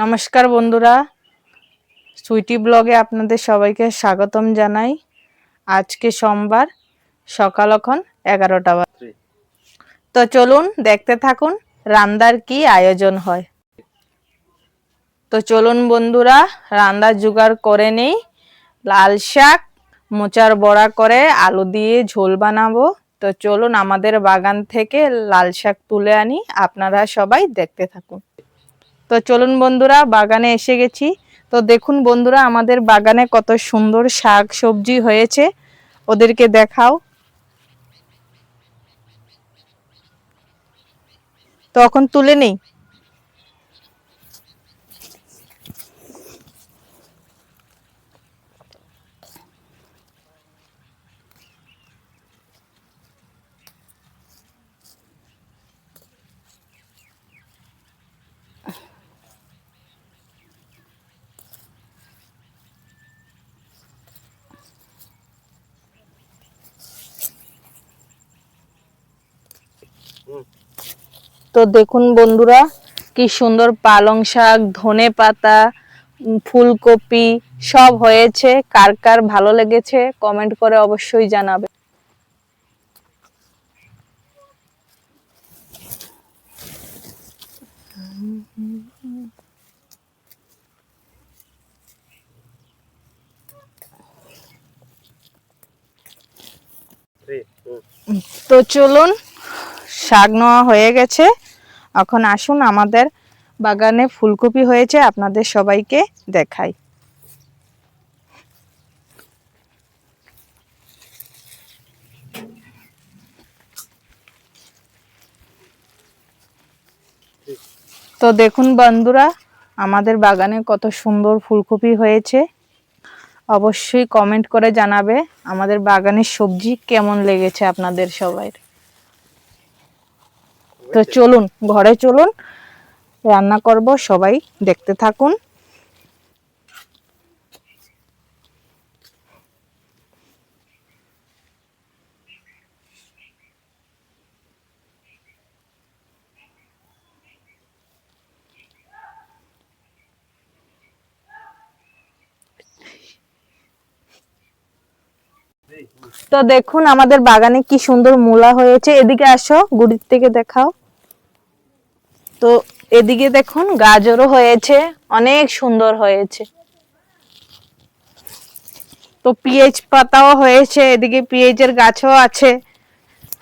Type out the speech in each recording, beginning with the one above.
নমস্কার বন্ধুরা, সুইটি ব্লগে আপনাদের সবাইকে স্বাগতম জানাই। আজকে সোমবার, সকাল এখন 11টা বাজে। তো চলুন দেখতে থাকুন রান্নার কি আয়োজন হয়। তো চলুন বন্ধুরা, রান্নার জোগাড় করে নেই। লাল শাক, মোচার বড়া করে আলু দিয়ে ঝোল বানাবো। তো চলুন আমাদের বাগান থেকে লাল শাক তুলে আনি, আপনারা সবাই দেখতে থাকুন। তো চলুন বন্ধুরা, বাগানে এসে গেছি। তো দেখুন বন্ধুরা, আমাদের বাগানে কত সুন্দর শাক সবজি হয়েছে, ওদেরকে দেখাও। তখন তুলে নেই। তো দেখুন বন্ধুরা, কি সুন্দর পালং শাক, ধনে পাতা, ফুলকপি সব হয়েছে। কার কার ভালো লেগেছে কমেন্ট করে অবশ্যই জানাবে। তো চলুন, শাক নেওয়া হয়ে গেছে। এখন আসুন আমাদের বাগানে ফুলকপি হয়েছে, আপনাদের সবাইকে দেখাই। তো দেখুন বন্ধুরা, আমাদের বাগানে কত সুন্দর ফুলকপি হয়েছে। অবশ্যই কমেন্ট করে জানাবে আমাদের বাগানের সবজি কেমন লেগেছে আপনাদের সবাই। তো চলুন ঘরে চলুন, রান্না করব, সবাই দেখতে থাকুন। তো দেখুন আমাদের বাগানে কি সুন্দর মূলা হয়েছে। এদিকে আসো, গুড়ির থেকে দেখাও। তো এদিকে দেখুন গাজরও হয়েছে, অনেক সুন্দর হয়েছে। তো পেঁয়াজ পাতাও হয়েছে, এদিকে পেঁয়াজের গাছও আছে।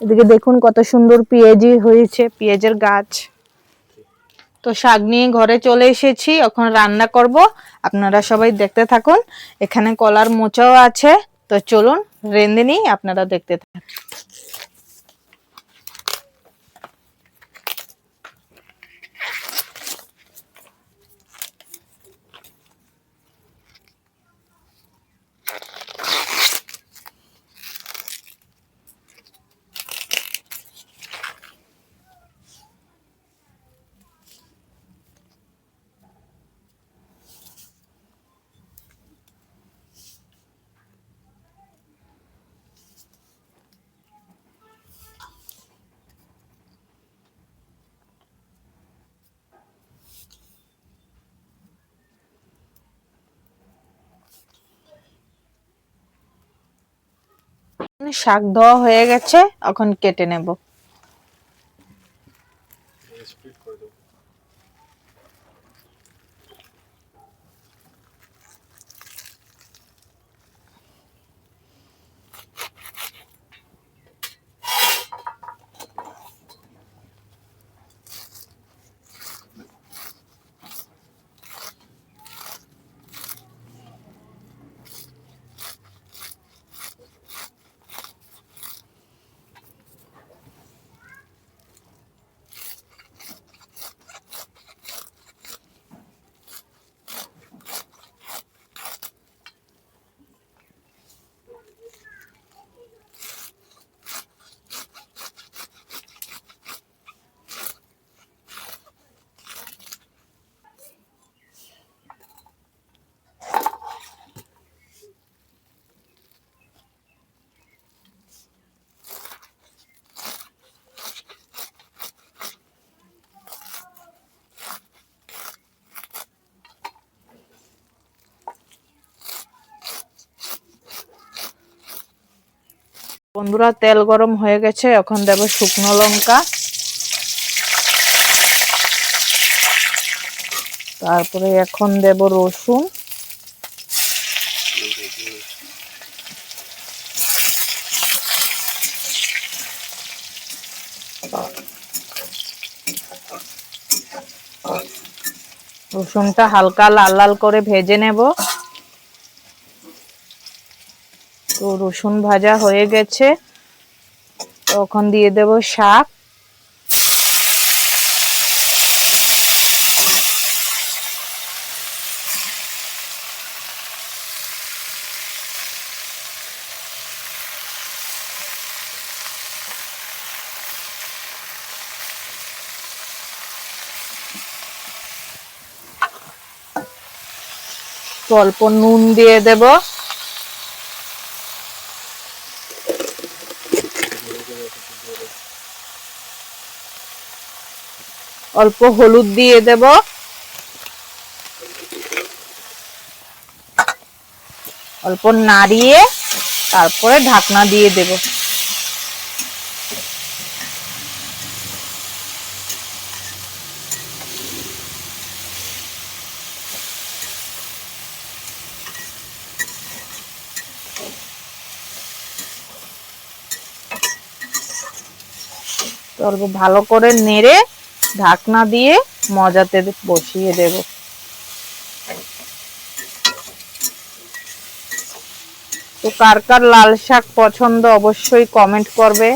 এদিকে দেখুন কত সুন্দর পেঁয়াজি হয়েছে, পেঁয়াজের গাছ। তো শাক নিয়ে ঘরে চলে এসেছি, এখন রান্না করব, আপনারা সবাই দেখতে থাকুন। এখানে কলার মোচাও আছে। তো চলুন রেঁধে নিই, আপনারা দেখতে থাকুন। শাক ধোয়া হয়ে গেছে, এখন কেটে নেব। বন্ধুরা তেল গরম হয়ে গেছে, এখন দেব শুকনো লঙ্কা, তারপরে এখন দেব রসুন, রসুনটা হালকা লাল লাল করে ভেজে নেব। তো রসুন ভাজা হয়ে গেছে, তখন দিয়ে দেব শাক, অল্প নুন দিয়ে দেব, অল্প হলুদ দিয়ে দেব, অল্প নাড়িয়ে তারপরে ঢাকনা দিয়ে দেব। অল্প ভালো করে নেড়ে ঢাকনা দিয়ে মজাতে বসিয়ে দেব। তো কার কার লাল শাক পছন্দ অবশ্যই কমেন্ট করবে।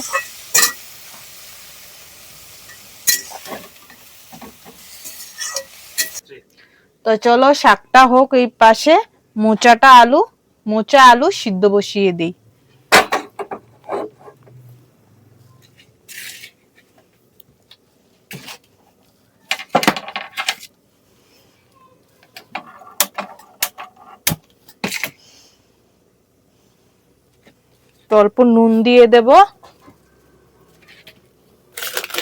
তো চলো শাকটা হোক, এই পাশে মোচা আলু সিদ্ধ বসিয়ে দিই। অল্প নুন দিয়ে দেব,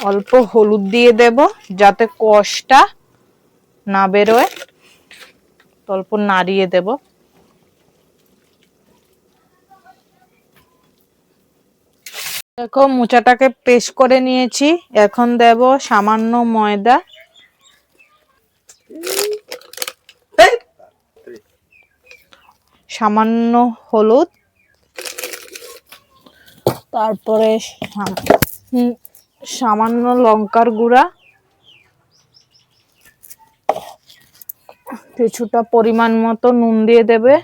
অল্প হলুদ দিয়ে দেব যাতে কষটা না বেরোয়, অল্প নাড়িয়ে দেব। দেখো মোচাটাকে পেস্ট করে নিয়েছি, এখন দেব সামান্য ময়দা, সামান্য হলুদ, তারপরে সামান্য লঙ্কার গুঁড়া, কিছুটা পরিমাণ মতো নুন দিয়ে দেবে।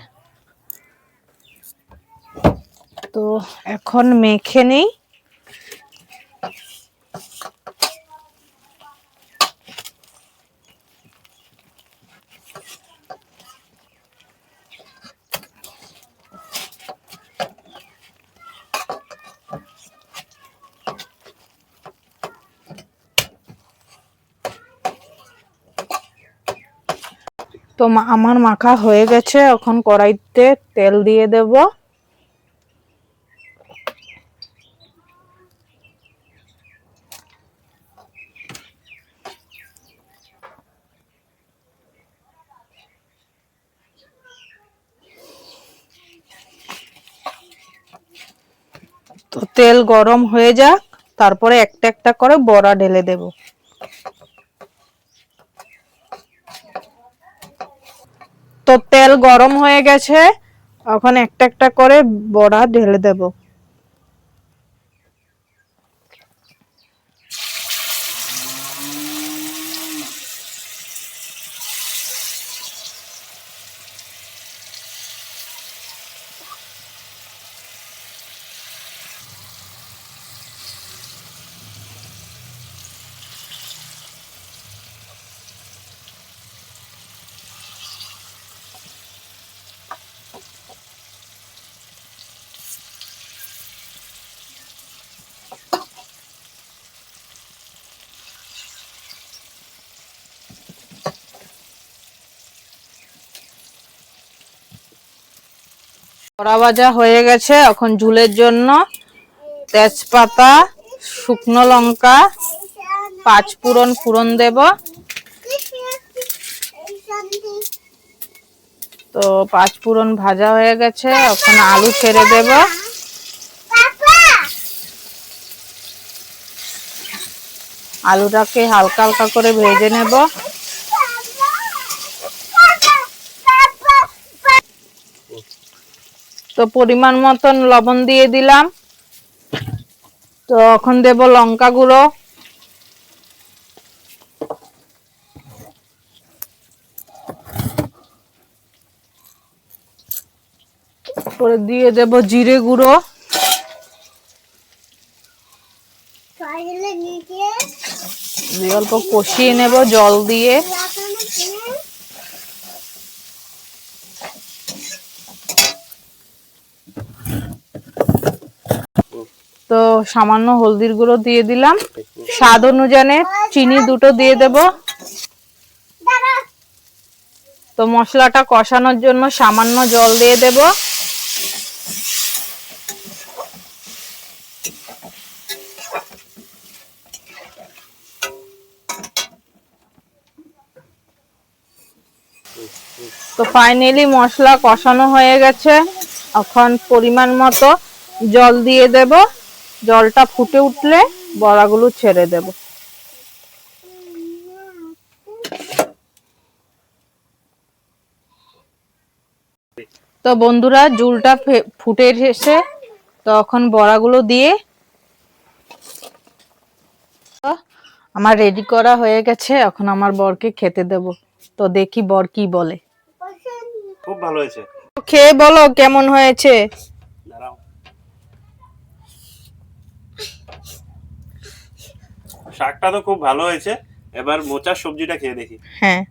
তো এখন মেখে নিই। তো আমার মাখা হয়ে গেছে, এখন কড়াইতে তেল দিয়ে দেব। তো তেল গরম হয়ে যাক, তারপরে একটা একটা করে বড়া ঢেলে দেব। তো তেল গরম হয়ে গেছে, এখন একটা একটা করে বড়া ঢেলে দেব। বড়া ভাজা হয়ে গেছে, এখন ঝুলের জন্য তেজপাতা, শুকনো লঙ্কা, পাঁচফোড়ন ফোড়ন দেব। তো পাঁচফোড়ন ভাজা হয়ে গেছে, এখন আলু ছেড়ে দেব। আলুটাকে হালকা হালকা করে ভেজে নেব। তো পরিমাণ মতন লবণ দিয়ে দিলাম। তো এখন দেব লঙ্কা গুঁড়ো, পরে দিয়ে দেব জিরে গুঁড়ো, দিয়ে অল্প কষিয়ে নেব জল দিয়ে। তো সামান্য হলদির গুঁড়ো দিয়ে দিলাম, স্বাদ অনুযায়ী চিনি দুটো দিয়ে দেব। তো মশলাটা কষানোর জন্য সামান্য জল দিয়ে দেব। তো ফাইনালি মশলা কষানো হয়ে গেছে। এখন পরিমাণ মতো জল দিয়ে দেব। জলটা ফুটে উঠলে বড়াগুলো ছেড়ে দেব। তো বন্ধুরা ঝোলটা ফুটে এসেছে, তখন বড়াগুলো দিয়ে আমার রেডি করা হয়ে গেছে। এখন আমার বরকে খেতে দেব। তো দেখি বর কি বলে। খুব ভালো হয়েছে, খেয়ে বলো কেমন হয়েছে। শাকটা তো খুব ভালো হয়েছে, এবার মোচার সবজিটা খেয়ে দেখি। হ্যাঁ,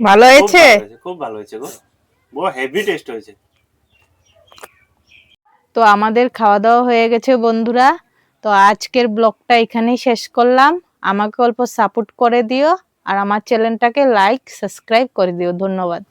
ভালো হয়েছে। খুব ভালো হয়েছে গো, বহু হেভি টেস্ট হয়েছে। তো আমাদের খাওয়া দাওয়া হয়ে গেছে বন্ধুরা। তো আজকের ব্লগটা এখানেই শেষ করলাম। আমাকে অল্প সাপোর্ট করে দিও আর আমার চ্যানেলটাকে লাইক সাবস্ক্রাইব করে দিও। ধন্যবাদ।